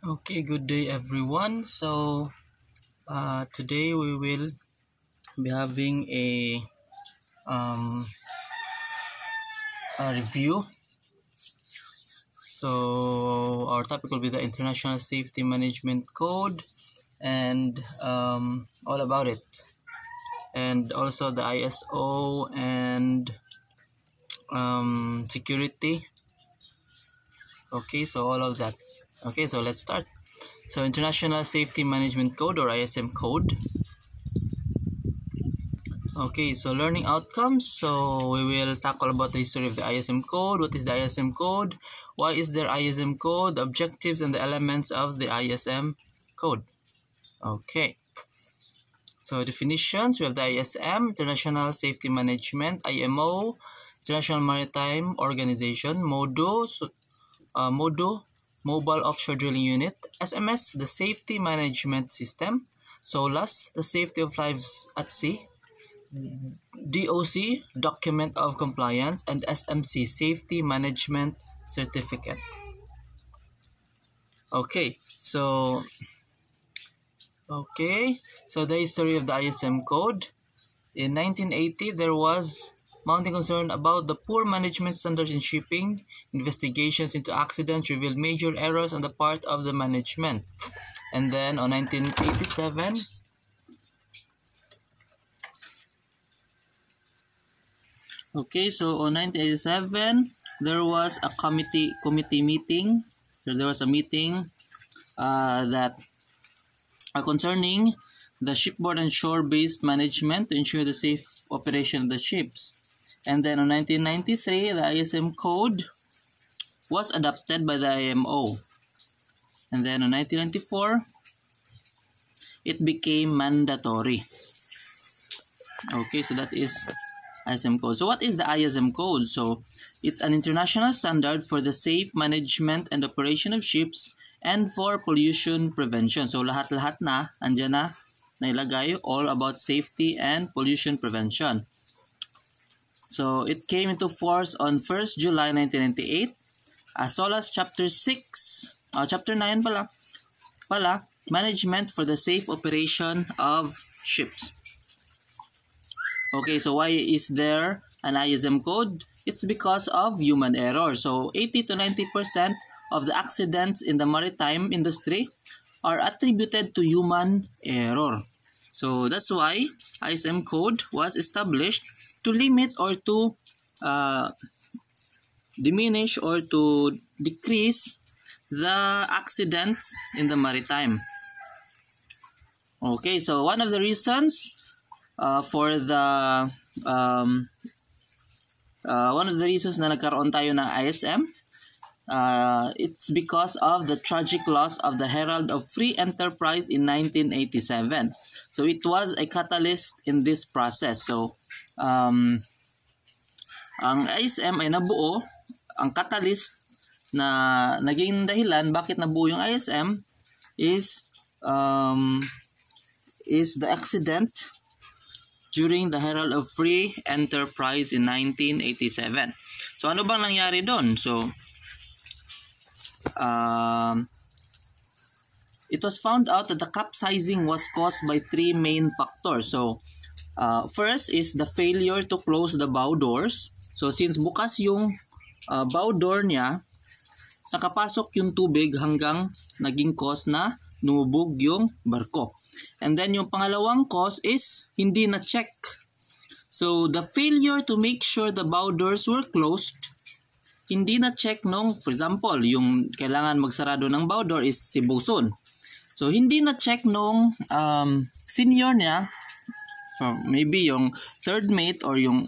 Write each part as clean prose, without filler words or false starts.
Okay, good day everyone. Today we will be having um, a review. So our topic will be the International Safety Management Code and all about it, and also the ISO and security. Okay, so all of that. Okay, so let's start. So International Safety Management Code or ISM code. Okay, so learning outcomes. So we will tackle about the history of the ISM code. What is the ISM code? Why is there ISM code? The objectives and the elements of the ISM code. Okay, so definitions. We have the ISM, International Safety Management, IMO, International Maritime Organization, MODO, Mobile Offshore Drilling Unit, SMS, the Safety Management System, SOLAS, the Safety of Lives at Sea, DOC, Document of Compliance, and SMC, Safety Management Certificate. Okay, so the history of the ISM code. In 1980, there was mounting concern about the poor management standards in shipping. Investigations into accidents revealed major errors on the part of the management. And then on 1987, on 1987, there was a committee meeting. So there was a meeting that concerning the shipboard and shore-based management to ensure the safe operation of the ships. And then in 1993, the ISM code was adopted by the IMO. And then in 1994, it became mandatory. Okay, so that is ISM code. So what is the ISM code? So it's an international standard for the safe management and operation of ships and for pollution prevention. So lahat-lahat na, andyan na, nailagay, all about safety and pollution prevention. So it came into force on 1st July 1998 as well as Chapter 9 pala, Management for the Safe Operation of Ships. Okay, so why is there an ISM code? It's because of human error. So 80 to 90% of the accidents in the maritime industry are attributed to human error. So that's why ISM code was established to limit or to diminish or to decrease the accidents in the maritime. Okay, so one of the reasons one of the reasons na nagkaroon tayo ng ISM, it's because of the tragic loss of the Herald of Free Enterprise in 1987. So it was a catalyst in this process. So ang ISM ay nabuo, ang catalyst na naging dahilan bakit nabuo yung ISM is the accident during the Herald of Free Enterprise in 1987. So ano bang nangyari doon? So it was found out that the capsizing was caused by three main factors. So first is the failure to close the bow doors. So since bukas yung bow door niya, nakapasok yung tubig hanggang naging cause na lumubog yung barko. And then yung pangalawang cause is hindi na check. So the failure to make sure the bow doors were closed, hindi na check nung, for example, yung kailangan magsarado ng bow door is si bosun. So hindi na check nung senior niya, or maybe yung third mate or yung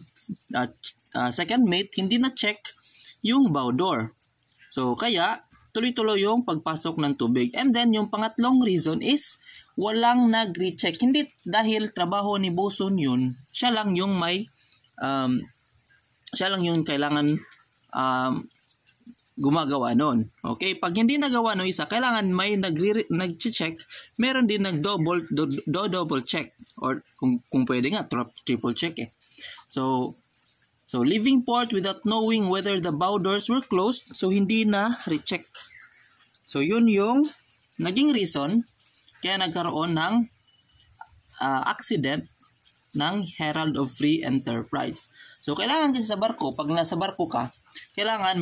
second mate, hindi na check yung bow door. So kaya tuloy-tuloy yung pagpasok ng tubig. And then yung pangatlong reason is walang nag-recheck. Hindi dahil trabaho ni bosun yun, siya lang yung kailangan gumagawa nun. Okay? Pag hindi nagawa no isa, kailangan may nag-check, meron din nag-double check. Or kung pwede nga, triple check eh. So leaving port without knowing whether the bow doors were closed, so hindi na recheck. So yun yung naging reason kaya nagkaroon ng accident ng Herald of Free Enterprise. So, kailangan kasi sa barko, pag nasa barko ka, kailangan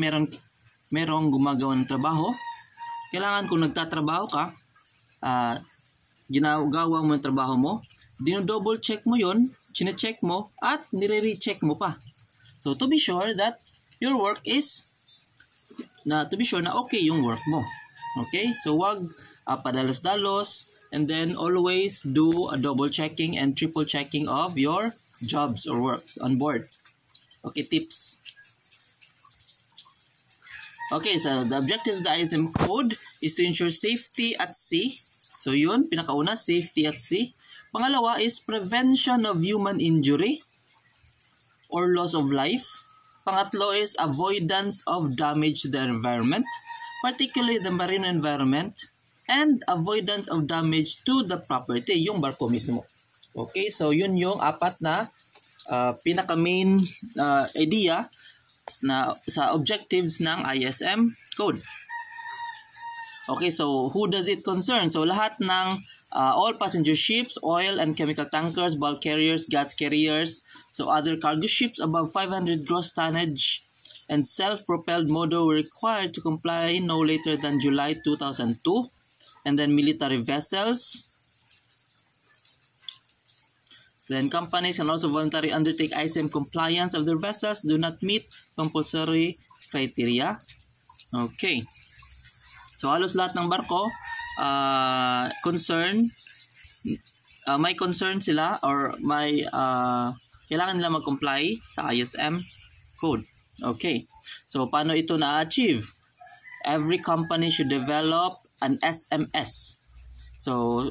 merong gumagawa ng trabaho. Kailangan kung nagtatrabaho ka, ginagawa mo yung trabaho mo, dino-double check mo yun, chine-check mo, at nire-recheck mo pa. So, to be sure that your work is, to be sure na okay yung work mo. Okay? So, wag padalos-dalos, and then always do a double checking and triple checking of your jobs or works on board. Okay, tips. Okay, so the objectives of the ISM code is to ensure safety at sea. So yun, pinakauna, safety at sea. Pangalawa is prevention of human injury or loss of life. Pangatlo is avoidance of damage to the environment, particularly the marine environment, and avoidance of damage to the property, yung barko mismo. Okay, so yun yung apat na pinaka-main idea na sa objectives ng ISM code. Okay, so who does it concern? So lahat ng all passenger ships, oil and chemical tankers, bulk carriers, gas carriers, so other cargo ships above 500 gross tonnage and self-propelled motor were required to comply no later than July 2002. And then military vessels. Then companies can also voluntarily undertake ISM compliance of their vessels do not meet compulsory criteria. Okay. So halos lahat ng barko may concern sila or may kailangan nila mag-comply sa ISM code. Okay. So paano ito na-achieve? Every company should develop an SMS. So,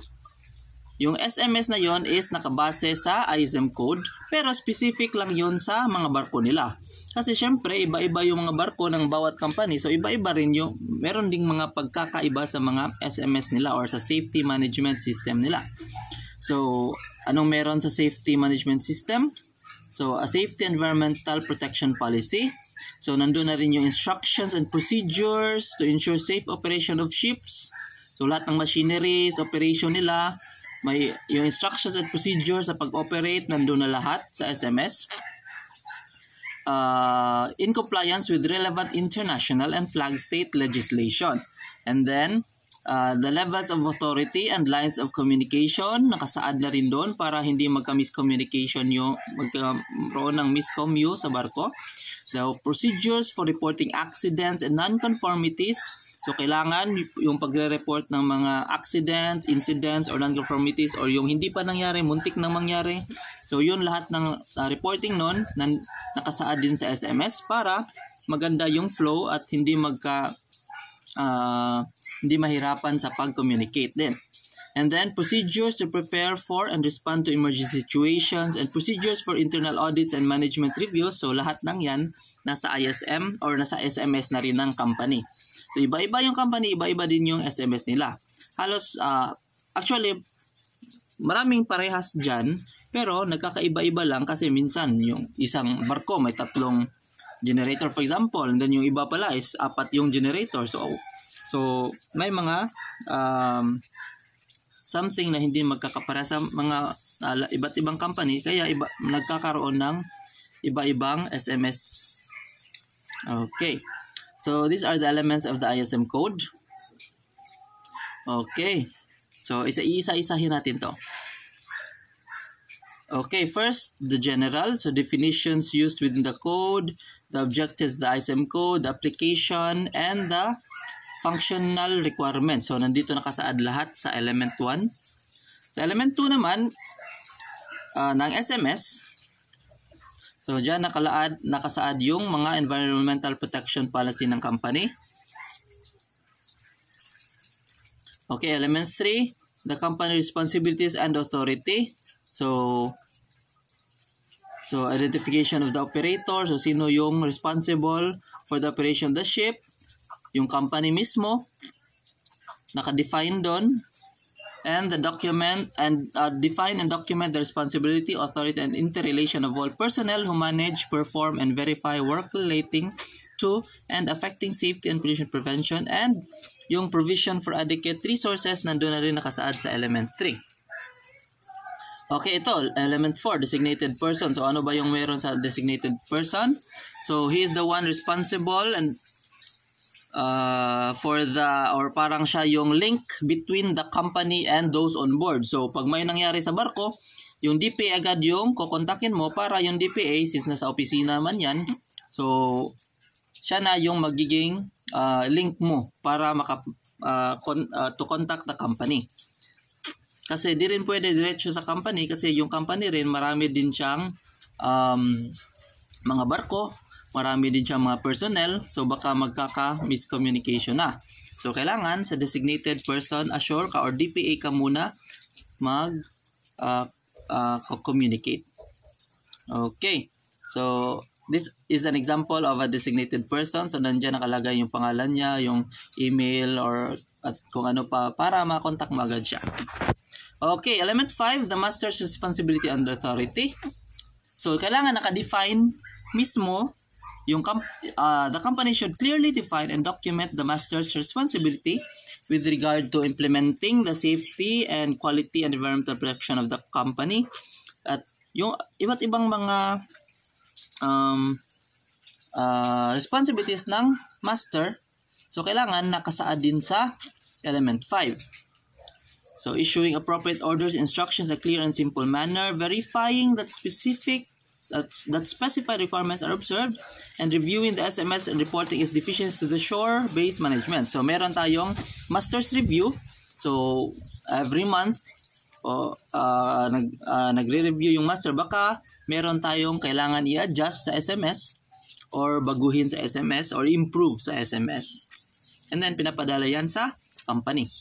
yung SMS na yon is nakabase sa ISM code, pero specific lang yon sa mga barko nila. Kasi syempre, iba-iba yung mga barko ng bawat company. So, iba-iba rin yung, meron ding mga pagkakaiba sa mga SMS nila or sa safety management system nila. So, anong meron sa safety management system? So, a safety environmental protection policy. So, nandun na rin yung instructions and procedures to ensure safe operation of ships. So, lahat ng machineries, operation nila, may yung instructions and procedures sa pag-operate, nandun na lahat sa SMS. In compliance with relevant international and flag state legislation. And then, the levels of authority and lines of communication, nakasaad na rin doon para hindi magka-miscommunication magkaroon ng miscommu sa barko. The procedures for reporting accidents and non-conformities. So, kailangan yung pagre-report ng mga accidents, incidents, or non-conformities, or yung hindi pa nangyari, muntik nang mangyari. So, yun lahat ng reporting nun nakasaad din sa SMS para maganda yung flow at hindi mahirapan sa pag-communicate din. And then, procedures to prepare for and respond to emergency situations and procedures for internal audits and management reviews. So, lahat ng yan nasa ISM or nasa SMS na rin ng company. So, iba-iba yung company, iba-iba din yung SMS nila. Halos, actually, maraming parehas dyan, pero nagkakaiba-iba lang kasi minsan yung isang barko may 3 generator, for example, and then yung iba pala is 4 yung generator. So may mga something na hindi magkakapara sa mga iba't ibang company, kaya nagkakaroon ng iba-ibang SMS. Okay. So these are the elements of the ISM code. Okay. So isa-isahin natin to. Okay, first, the general. So definitions used within the code, the objectives, the ISM code, the application, and the functional requirements. So, nandito nakasaad lahat sa element 1. Sa element 2 naman, ng SMS, so, dyan nakasaad yung mga environmental protection policy ng company. Okay, element 3, the company responsibilities and authority. So, identification of the operator. So, sino yung responsible for the operation of the ship. Yung company mismo, naka-define doon, and the document, and define and document the responsibility, authority, and interrelation of all personnel who manage, perform, and verify work relating to and affecting safety and pollution prevention and yung provision for adequate resources, nandun na rin nakasaad sa element 3. Okay, ito, element 4, designated person. So, ano ba yung meron sa designated person? So, he is the one responsible and or parang siya yung link between the company and those on board. So, pag may nangyari sa barko, yung DPA agad yung kukontakin mo para yung DPA, since nasa opisina man yan, so, siya na yung magiging link mo para to contact the company. Kasi di rin pwede diretso sa company kasi yung company rin marami din siyang mga barko, marami din siyang mga personnel, so baka magkaka-miscommunication na. So kailangan sa designated person, assure ka or DPA ka muna communicate. Okay. So this is an example of a designated person. So nandiyan nakalagay yung pangalan niya, yung email at kung ano pa para ma-contact mo agad siya. Okay, element 5, the master's responsibility and authority. So, kailangan naka-define mismo yung the company should clearly define and document the master's responsibility with regard to implementing the safety and quality and environmental protection of the company. At yung iba't ibang mga responsibilities ng master, so kailangan nakasaad din sa element 5. So, issuing appropriate orders, instructions in a clear and simple manner, verifying that specified requirements are observed, and reviewing the SMS and reporting its deficiencies to the shore-based management. So, meron tayong master's review. So, every month, nagre-review yung master. Baka meron tayong kailangan i-adjust sa SMS or baguhin sa SMS or improve sa SMS. And then, pinapadala yan sa company.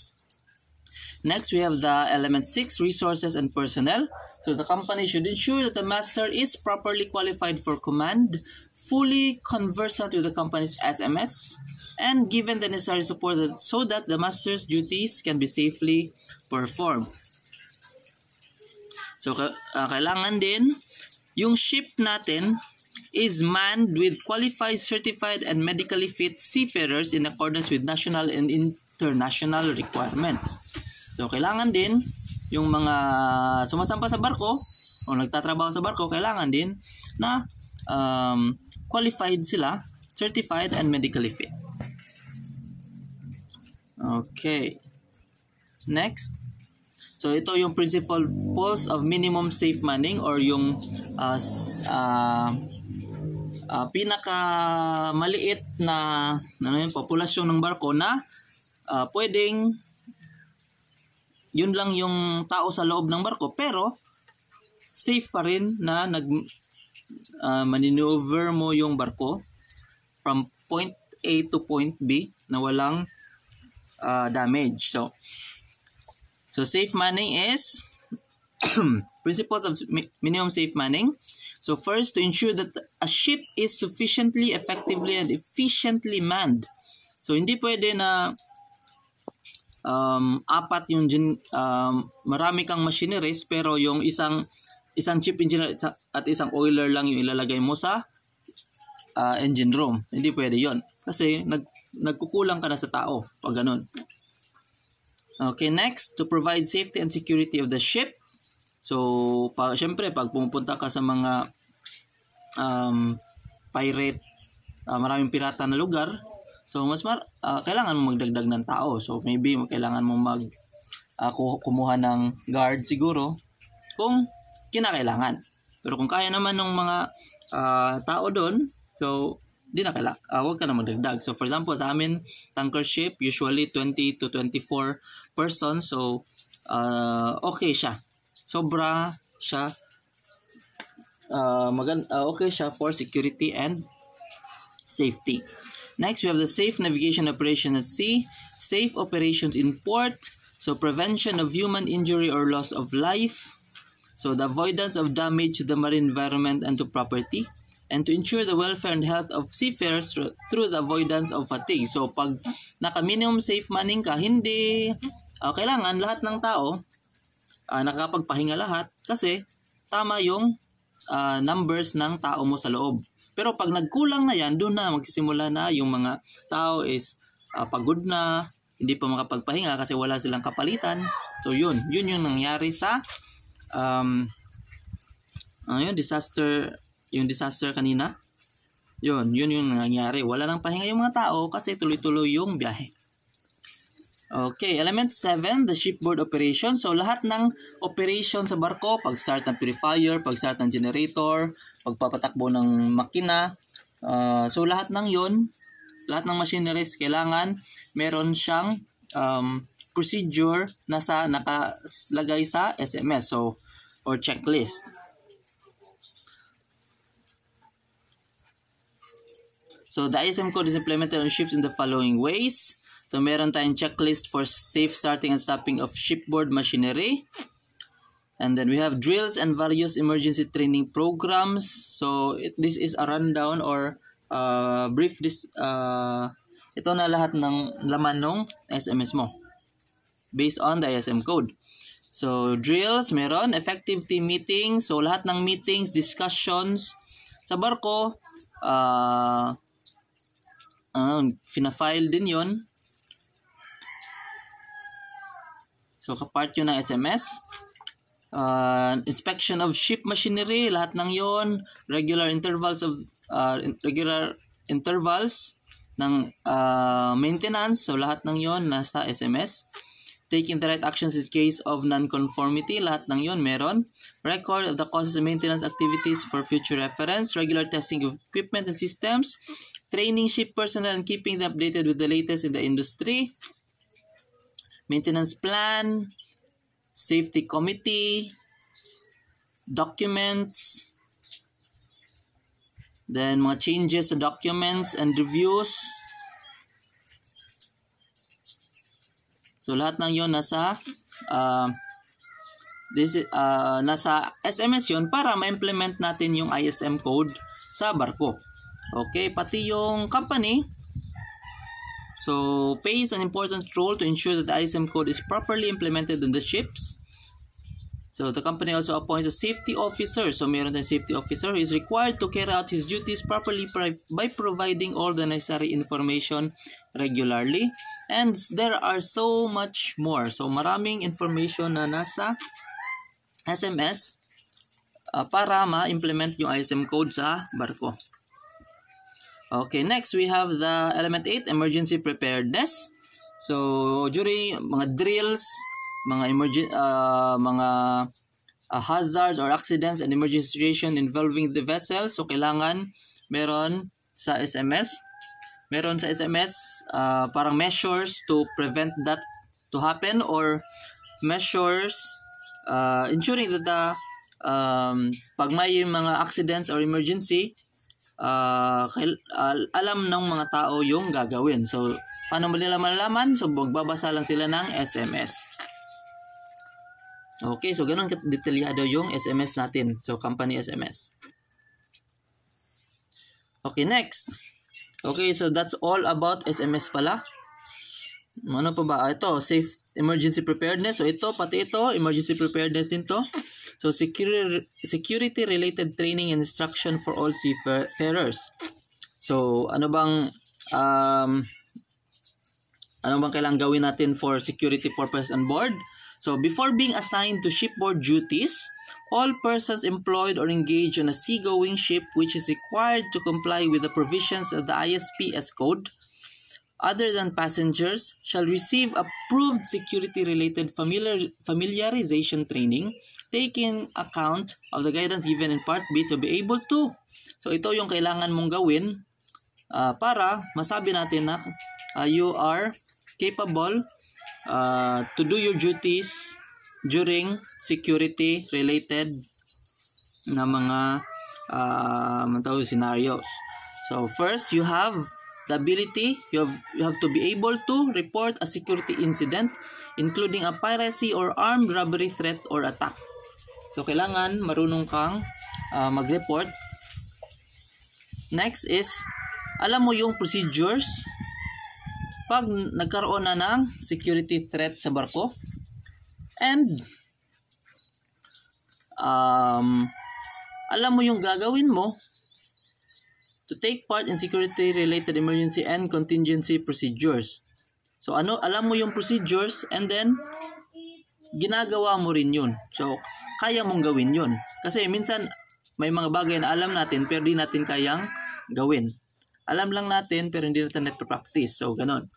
Next, we have the element 6, resources and personnel. So, the company should ensure that the master is properly qualified for command, fully conversant with the company's SMS, and given the necessary support so that the master's duties can be safely performed. So, kailangan din, yung ship natin is manned with qualified, certified, and medically fit seafarers in accordance with national and international requirements. So, kailangan din yung mga sumasampa sa barko o nagtatrabaho sa barko, kailangan din na qualified sila, certified, and medically fit. Okay. Next. So, ito yung principles of minimum safe manning or yung pinakamaliit na populasyon ng barko na pwedeng yun lang yung tao sa loob ng barko pero safe pa rin na maneuver mo yung barko from point A to point B na walang damage. So safe manning is principles of minimum safe manning. So first, to ensure that a ship is sufficiently, effectively, and efficiently manned. So hindi pwede na apat yung marami kang machineries pero yung isang chief engineer at isang oiler lang yung ilalagay mo sa engine room. Hindi pwede yon kasi nagkukulang ka na sa tao pag ganun. Okay, next, to provide safety and security of the ship. So, syempre pag pumupunta ka sa mga pirate, maraming pirata na lugar, so kailangan mo magdagdag ng tao. So maybe kailangan mo kumuha ng guard siguro kung kinakailangan. Pero kung kaya naman ng mga tao doon, so di na kailangan, huwag ka na magdagdag. So for example, sa amin tanker ship usually 20 to 24 persons. So okay siya. Sobra siya. Okay siya for security and safety. Next, we have the safe navigation operation at sea, safe operations in port, so prevention of human injury or loss of life, so the avoidance of damage to the marine environment and to property, and to ensure the welfare and health of seafarers through the avoidance of fatigue. So, pag naka-minimum safe manning ka, hindi kailangan lahat ng tao nakapagpahinga lahat kasi tama yung numbers ng tao mo sa loob. Pero pag nagkulang na yan, doon na magsisimula na yung mga tao is pagod na, hindi pa makapagpahinga kasi wala silang kapalitan. So yun yung nangyari sa disaster kanina. Yun yung nangyari. Wala nang pahinga yung mga tao kasi tuloy-tuloy yung biyahe. Okay, element 7, the shipboard operation. So, lahat ng operation sa barko, pag-start ng purifier, pag-start ng generator, pagpapatakbo ng makina. So, lahat ng yun, lahat ng machineries, kailangan meron siyang procedure na nakalagay sa SMS, so, or checklist. So, the ISM code is implemented on ships in the following ways. So, meron tayong checklist for safe starting and stopping of shipboard machinery. And then we have drills and various emergency training programs. So, this is a rundown or brief. Ito na lahat ng laman ng SMS mo based on the ISM code. So, drills, meron. Effective team meetings. So, lahat ng meetings, discussions sa barko, fina-file din yon. So, kapart yun ng SMS. Inspection of ship machinery, lahat ng yon. Regular intervals ng maintenance. So, lahat ng yon nasa SMS. Taking the right actions in case of non-conformity, lahat ng yon meron. Record of the causes and maintenance activities for future reference. Regular testing of equipment and systems. Training ship personnel and keeping them updated with the latest in the industry. Maintenance plan, safety committee, documents, then mga changes sa documents and reviews. So lahat ng yon nasa nasa SMS yon para ma-implement natin yung ISM code sa barko. Okay, pati yung company plays an important role to ensure that the ISM code is properly implemented in the ships. So, the company also appoints a safety officer. So, meron tayong safety officer who is required to carry out his duties properly by providing all the necessary information regularly. And there are so much more. So, maraming information na nasa SMS para ma-implement yung ISM code sa barko. Okay, next we have the element 8, emergency preparedness. So, during mga drills, mga hazards or accidents and emergency situation involving the vessel. So, kailangan meron sa SMS. Meron sa SMS parang measures to prevent that to happen or measures ensuring that pag may mga accidents or emergency, alam ng mga tao yung gagawin. So, paano mo nila malalaman? So, magbabasa lang sila ng SMS. Okay, so ganun detalyado yung SMS natin. So, company SMS. Okay, next. Okay, so that's all about SMS pala. Ano pa ba? Ito, safe emergency preparedness. So, pati ito, emergency preparedness din to. So, security-related training and instruction for all seafarers. So, ano bang kailangan gawin natin for security purpose on board? So, before being assigned to shipboard duties, all persons employed or engaged on a seagoing ship which is required to comply with the provisions of the ISPS code, other than passengers, shall receive approved security-related familiarization training, taking account of the guidance given in Part B to be able to. So, ito yung kailangan mong gawin para masabi natin na you are capable to do your duties during security-related na mga scenarios. So, first, you have the ability, you have to be able to report a security incident, including a piracy or armed robbery threat or attack. So, kailangan marunong kang mag-report. Next is, alam mo yung procedures pag nagkaroon na ng security threat sa barko. And, alam mo yung gagawin mo to take part in security-related emergency and contingency procedures. So alam mo yung procedures, and then ginagawa mo rin yun. So kaya mong gawin yun. Kasi minsan may mga bagay na alam natin pero di natin kayang gawin. Alam lang natin pero hindi natin na-practice. So ganon.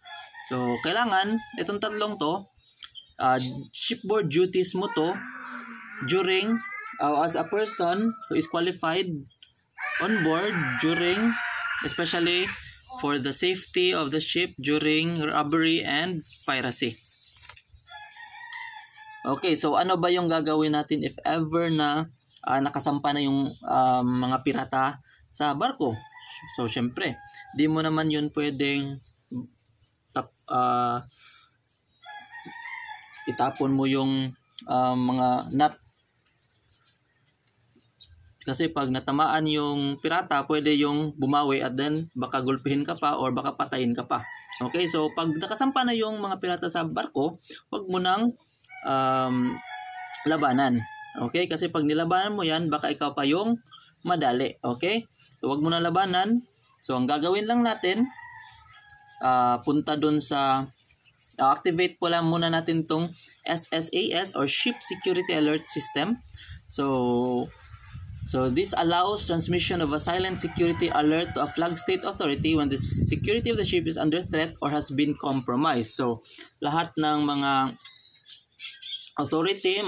So kailangan itong tatlong to, shipboard duties mo to during as a person who is qualified on board during, especially for the safety of the ship during robbery and piracy. Okay, so ano ba yung gagawin natin if ever na nakasampa na yung mga pirata sa barko? So syempre, di mo naman yun pwedeng itapon mo yung mga nut. Kasi pag natamaan yung pirata, pwede yung bumawi at then baka gulpihin ka pa or baka patayin ka pa. Okay, so pag nakasampa na yung mga pirata sa barko, wag mo nang labanan. Okay, kasi pag nilabanan mo yan, baka ikaw pa yung madali. Okay, so wag mo nang labanan. So ang gagawin lang natin, punta dun sa activate po lang muna natin tong SSAS or Ship Security Alert System. So this allows transmission of a silent security alert to a flag state authority when the security of the ship is under threat or has been compromised. So lahat ng mga authority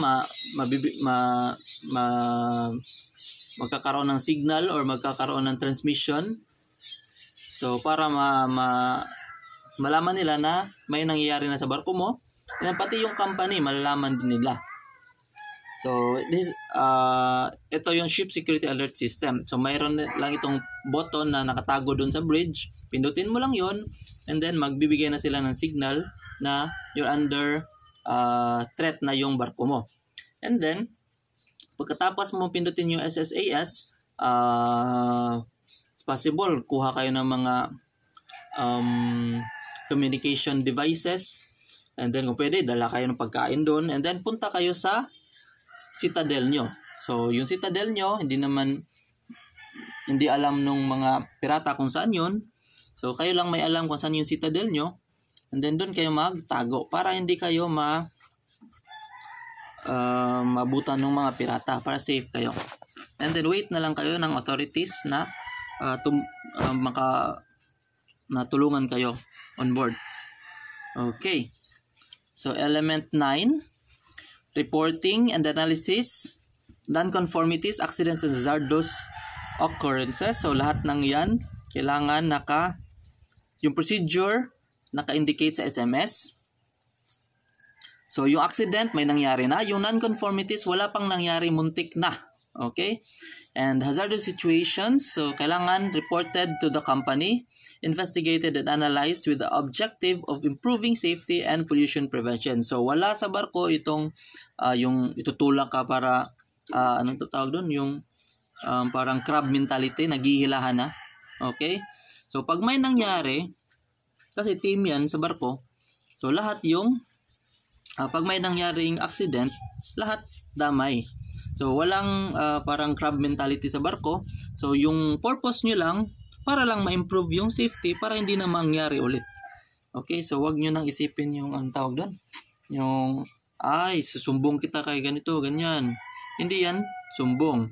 magkakaroon ng signal or magkakaroon ng transmission. So para malaman nila na may nangyayari na sa barko mo, and pati yung company malalaman din nila. So ito yung Ship Security Alert System. So mayroon lang itong button na nakatago dun sa bridge. Pindutin mo lang yon, and then magbibigay na sila ng signal na you're under threat na yung barko mo. And then pagkatapos mo pindutin yung SSAS, it's possible kuha kayo ng mga communication devices, and then kung pwede dala kayo ng pagkain doon, and then punta kayo sa citadel nyo. So yung citadel nyo, hindi alam nung mga pirata kung saan yun. So kayo lang may alam kung saan yung citadel nyo, and then doon kayo magtago para hindi kayo mabutan ng mga pirata, para safe kayo. And then wait na lang kayo ng authorities na tulungan kayo on board. Okay. So element 9, reporting and analysis, non-conformities, accidents, and hazardous occurrences. So lahat ng yan, kailangan yung procedure naka-indicate sa SMS. So yung accident, may nangyari na. Yung non-conformities, wala pang nangyari, muntik na. Okay? And hazardous situations, so kailangan reported to the company, investigated and analyzed with the objective of improving safety and pollution prevention. So wala sa barko itong yung itutulak ka para anong tawag doon, yung parang crab mentality, naghihilahan na. Okay? So pag may nangyari, kasi team yan sa barko, so lahat yung pag may nangyaring accident, lahat damay. So walang parang crab mentality sa barko. So yung purpose nyo lang para lang ma-improve yung safety para hindi na mangyari ulit. Okay, so wag nyo nang isipin yung ang tawag doon, yung susumbong kita kay ganito, ganyan. Hindi yan sumbong.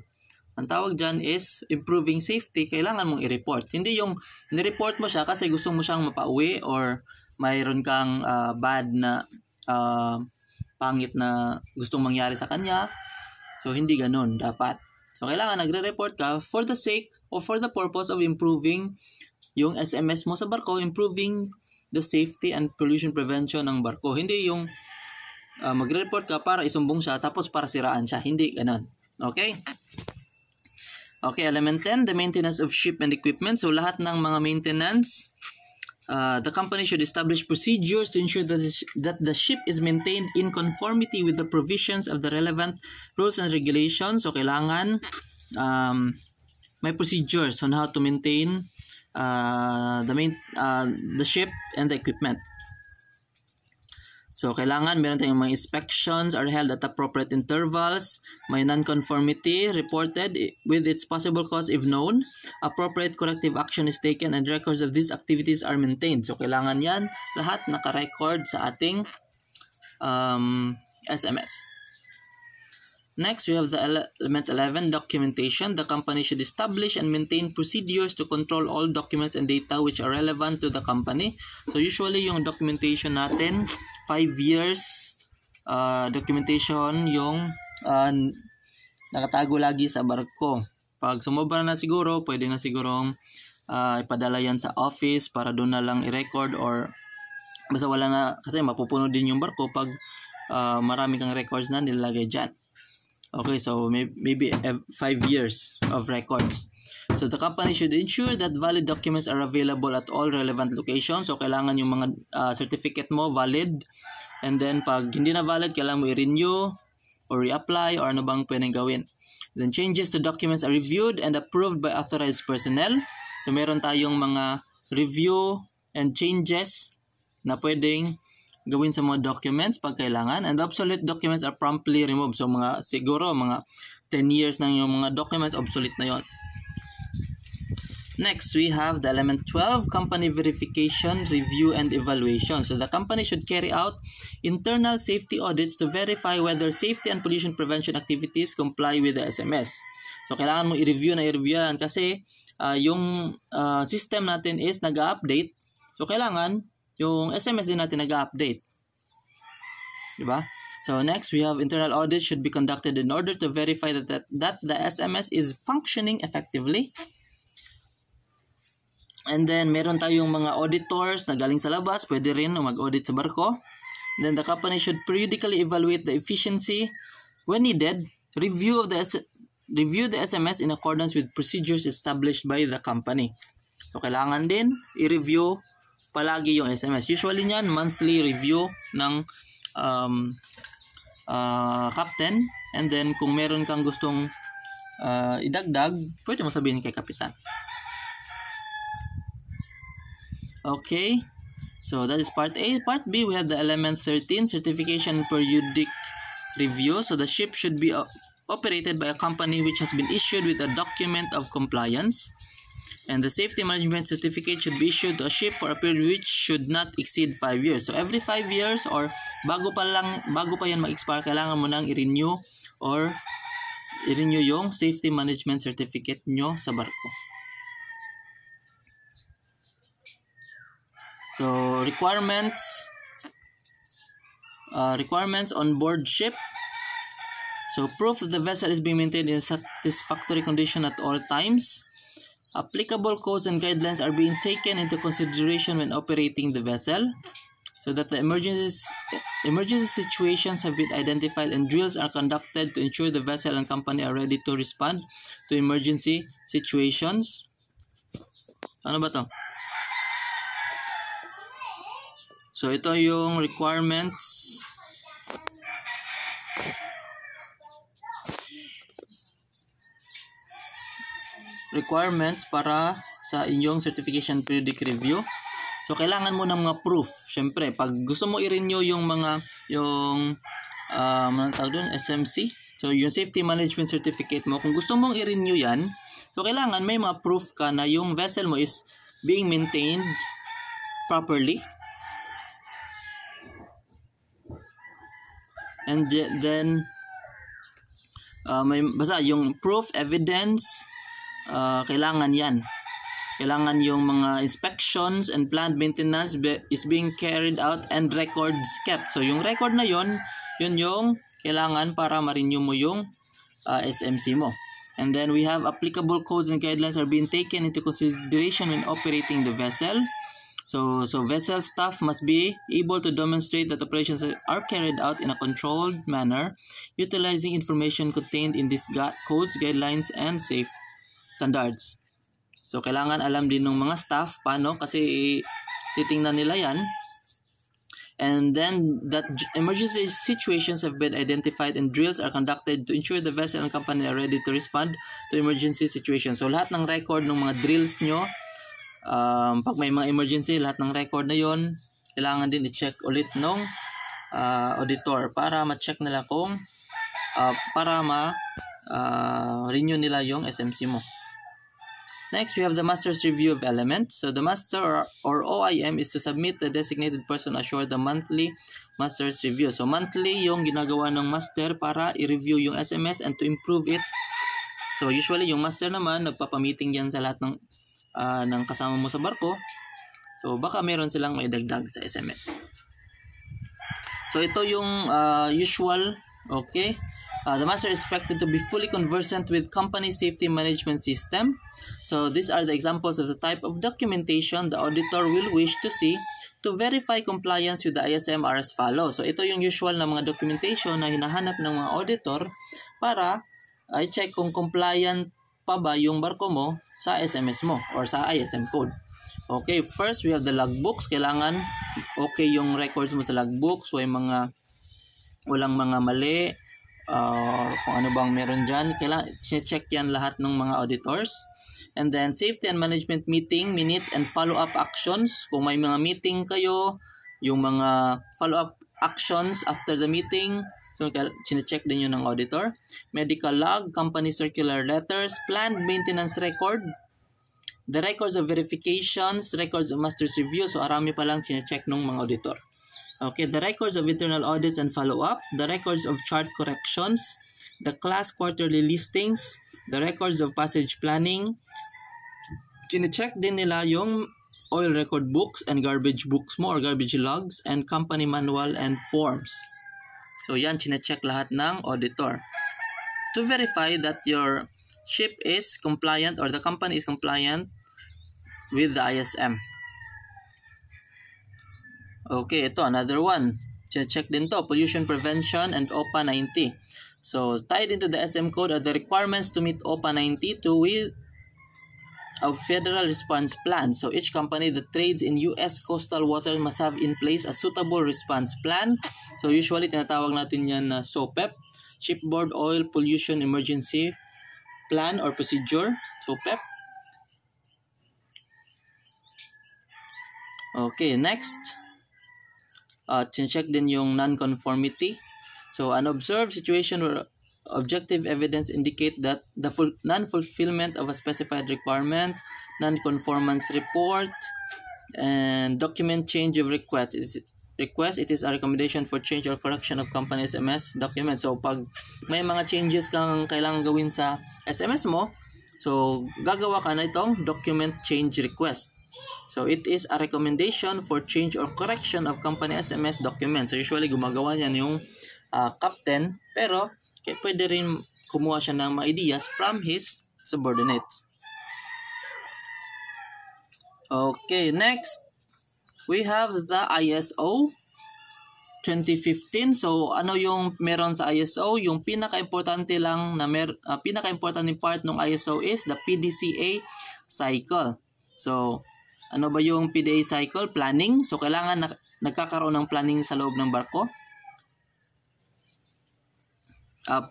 Ang tawag dyan is improving safety. Kailangan mong i-report. Hindi yung ni-report mo siya kasi gusto mo siyang mapauwi or mayroon kang bad na pangit na gustong mangyari sa kanya. So hindi ganun dapat. So kailangan nagre-report ka for the sake or for the purpose of improving yung SMS mo sa barko, improving the safety and pollution prevention ng barko. Hindi yung magre-report ka para isumbong siya tapos para siraan siya. Hindi ganun. Okay? Okay, element 10, the maintenance of ship and equipment. So lahat ng mga maintenance, the company should establish procedures to ensure that the ship is maintained in conformity with the provisions of the relevant rules and regulations. So kailangan may procedures on how to maintain the ship and the equipment. So, kailangan meron tayong mga inspections are held at appropriate intervals. May non-conformity reported with its possible cause if known. Appropriate corrective action is taken and records of these activities are maintained. So, kailangan yan lahat naka-record sa ating SMS. Next, we have the element 11, documentation. The company should establish and maintain procedures to control all documents and data which are relevant to the company. So, usually, yung documentation natin, 5 years documentation yung nakatago lagi sa barko. Pag sumobra na siguro, pwede na sigurong ipadala yan sa office para doon na lang i-record or basta wala na, kasi mapupuno din yung barko pag marami kang records na nilalagay dyan. Okay, so maybe 5 years of records. So the company should ensure that valid documents are available at all relevant locations. So kailangan yung mga certificate mo valid. And then pag hindi na valid, kailangan mo i-renew or reapply or ano bang pwedeng gawin. Then changes to documents are reviewed and approved by authorized personnel. So meron tayong mga review and changes na pwedeng gawin sa mga documents pag kailangan, and obsolete documents are promptly removed. So siguro mga 10 years na yung mga documents, obsolete na yon. Next, we have the element 12, company verification, review, and evaluation. So the company should carry out internal safety audits to verify whether safety and pollution prevention activities comply with the SMS. So kailangan mo i-review yan kasi yung system natin is nag-update. So kailangan yung SMS din natin nag-update. Diba? So next, we have internal audits should be conducted in order to verify that the SMS is functioning effectively. And then, meron tayong mga auditors na galing sa labas, pwede rin mag-audit sa barko. Then the company should periodically evaluate the efficiency. When needed, review the SMS in accordance with procedures established by the company. So kailangan din i-review palagi yung SMS. Usually niyan, monthly review ng captain. And then, kung meron kang gustong idagdag, pwede mo sabihin kay kapitan. Okay. So, that is part A. Part B, we have the element 13, certification and periodic review. So, the ship should be operated by a company which has been issued with a document of compliance. And the safety management certificate should be issued to a ship for a period which should not exceed 5 years. So every 5 years or bago pa yan mag-expire, kailangan mo nang i-renew yung safety management certificate nyo sa barko. So requirements on board ship. So proof that the vessel is being maintained in satisfactory condition at all times. Applicable codes and guidelines are being taken into consideration when operating the vessel, so that the emergency situations have been identified and drills are conducted to ensure the vessel and company are ready to respond to emergency situations. Ano ba to? So ito yung requirements. Para sa inyong certification periodic review. So kailangan mo ng mga proof. Syempre, pag gusto mo i-renew yung SMC, so yung safety management certificate mo, kung gusto mong i-renew yan, so kailangan may mga proof ka na yung vessel mo is being maintained properly. And then may basta yung proof, evidence, kailangan yan. Kailangan yung mga inspections and planned maintenance is being carried out and records kept. So yung record na yun yung kailangan para ma-renew mo yung SMC mo. And then we have applicable codes and guidelines are being taken into consideration when operating the vessel. So vessel staff must be able to demonstrate that operations are carried out in a controlled manner, utilizing information contained in these codes, guidelines, and safe standards. So kailangan alam din ng mga staff paano, kasi titingnan nila yan. And then that emergency situations have been identified and drills are conducted to ensure the vessel and company are ready to respond to emergency situations. So lahat ng record ng mga drills nyo, pag may mga emergency, lahat ng record na yon kailangan din i-check ulit ng auditor para ma-check nila kung para renew nila yung SMC mo. Next, we have the master's review of elements. So the master or OIM is to submit the designated person assure the monthly master's review. So monthly yung ginagawa ng master para i-review yung SMS and to improve it. So usually yung master naman nagpapa-meeting yan sa lahat ng kasama mo sa barko. So baka meron silang may dagdag sa SMS. So ito yung usual, okay? The master is expected to be fully conversant with company safety management system. So these are the examples of the type of documentation the auditor will wish to see to verify compliance with the ISM are as follows. So ito yung usual na mga documentation na hinahanap ng mga auditor para i-check kung compliant pa ba yung barko mo sa SMS mo or sa ISM code. Okay, first we have the logbooks. Kailangan okay yung records mo sa logbooks, walang mga mali, kung ano bang meron dyan. Kailangan check yan lahat ng mga auditors. And then safety and management meeting minutes and follow-up actions. Kung may mga meeting kayo, yung mga follow-up actions after the meeting, so sine-check din yun ng auditor. Medical log, company circular letters, planned maintenance record, the records of verifications, records of master's review. So arami pa lang sine-check ng mga auditor. Okay, the records of internal audits and follow-up, the records of chart corrections, the class quarterly listings, the records of passage planning. Kine-check din nila yung oil record books and garbage books mo or garbage logs and company manual and forms. So yan, chine-check lahat ng auditor to verify that your ship is compliant or the company is compliant with the ISM. Okay, ito another one. Check din to, pollution prevention and OPA 90. So tied into the SM code are the requirements to meet OPA 92 with a federal response plan. So each company that trades in US coastal waters must have in place a suitable response plan. So usually tinatawag natin yan na SOPEP, Shipboard Oil Pollution Emergency Plan or Procedure, SOPEP. Okay, next. Check din yung non-conformity. So, an observed situation where objective evidence indicate that the non-fulfillment of a specified requirement, non-conformance report, and document change of request. It is a recommendation for change or correction of company SMS document. So, pag may mga changes kang kailangan gawin sa SMS mo, so, gagawa ka na itong document change request. So, it is a recommendation for change or correction of company SMS document. So, usually gumagawa niyan yung captain, pero pwede rin kumuha siya ng mga ideas from his subordinates. Okay, next, we have the ISO 2015. So, ano yung meron sa ISO? Yung pinaka-importante lang na pinaka-importante part ng ISO is the PDCA cycle. So, ano ba yung PDA cycle? Planning. So, kailangan nagkakaroon ng planning sa loob ng barko.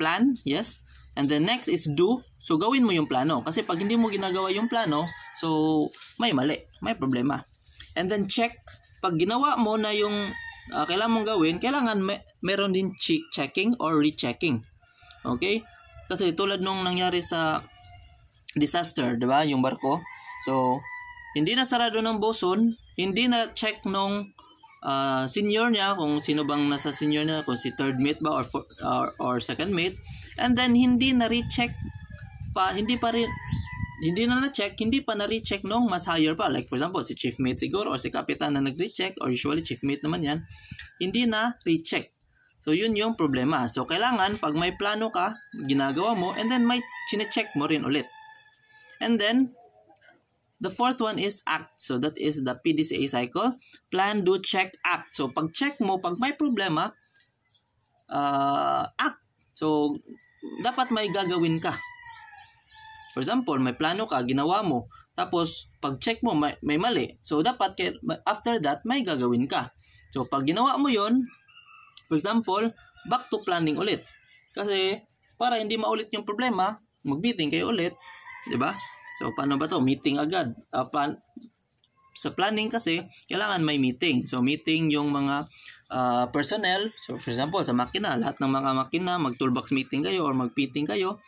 Plan, yes. And then next is do. So, gawin mo yung plano. Kasi pag hindi mo ginagawa yung plano, so, may mali. May problema. And then check. Pag ginawa mo na yung kailangan mong gawin, kailangan meron din checking or rechecking. Okay? Kasi tulad nung nangyari sa disaster, di ba? Yung barko. So, hindi na sarado ng boson, hindi na check nung senior niya, kung sino bang nasa senior niya, kung si third mate ba or second mate, and then hindi na recheck pa, hindi pa na-recheck nung mas higher pa. Like for example, si chief mate siguro or si kapitan na nag-recheck, or usually chief mate naman yan, hindi na recheck. So yun yung problema. So kailangan pag may plano ka, ginagawa mo, and then may chine-check mo rin ulit. And then the fourth one is act. So that is the PDCA cycle. Plan, do, check, act. So pag check mo, pag may problema, act. So dapat may gagawin ka. For example, may plano ka, ginawa mo. Tapos pag check mo, may mali. So dapat after that, may gagawin ka. So pag ginawa mo yon, for example, back to planning ulit. Kasi para hindi maulit yung problema, mag-meeting kayo ulit. Diba? So, paano ba to? Meeting agad. Sa planning kasi, kailangan may meeting. So, meeting yung mga personnel. So for example, sa makina, lahat ng mga makina, mag-toolbox meeting kayo or mag-fitting kayo,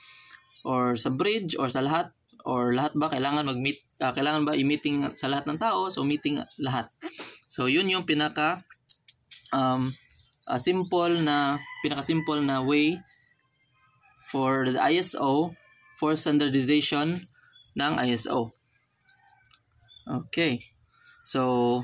or sa bridge or sa lahat, or lahat ba kailangan mag-meet, kailangan ba i-meeting sa lahat ng tao? So meeting lahat. So yun yung pinaka simple na way for the ISO, for standardization ng ISO. Okay. So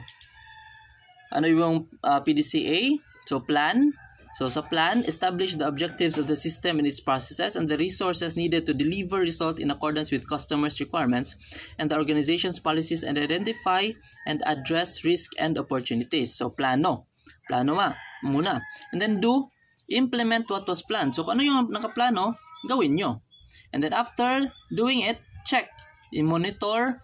ano yung PDCA? So plan. So sa plan, establish the objectives of the system and its processes and the resources needed to deliver result in accordance with customers' requirements and the organization's policies, and identify and address risk and opportunities. So plano. Plano muna. And then implement what was planned. So kung ano yung nakaplano, gawin nyo. And then after doing it, check, monitor,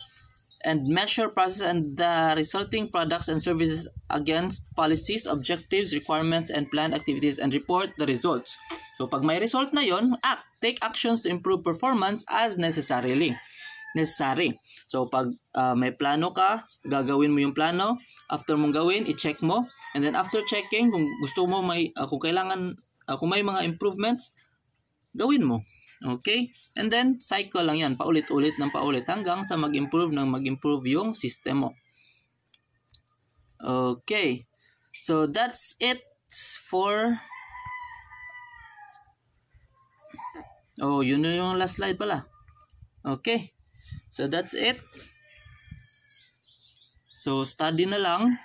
and measure process and the resulting products and services against policies, objectives, requirements, and planned activities, and report the results. So pag may result na yon, take actions to improve performance as necessary. So pag may plano ka, gagawin mo yung plano. After mong gawin, i-check mo. And then after checking, kung gusto mo kung may mga improvements, gawin mo. Okay? And then, cycle lang yan. Paulit-ulit hanggang sa mag-improve yung system mo. Okay. So, that's it for... yun na yung last slide pala. Okay. So, that's it. So, study na lang.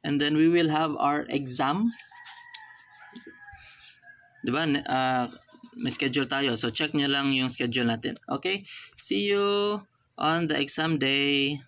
And then, we will have our exam. Diba? May schedule tayo. So, check nyo lang yung schedule natin. Okay? See you on the exam day.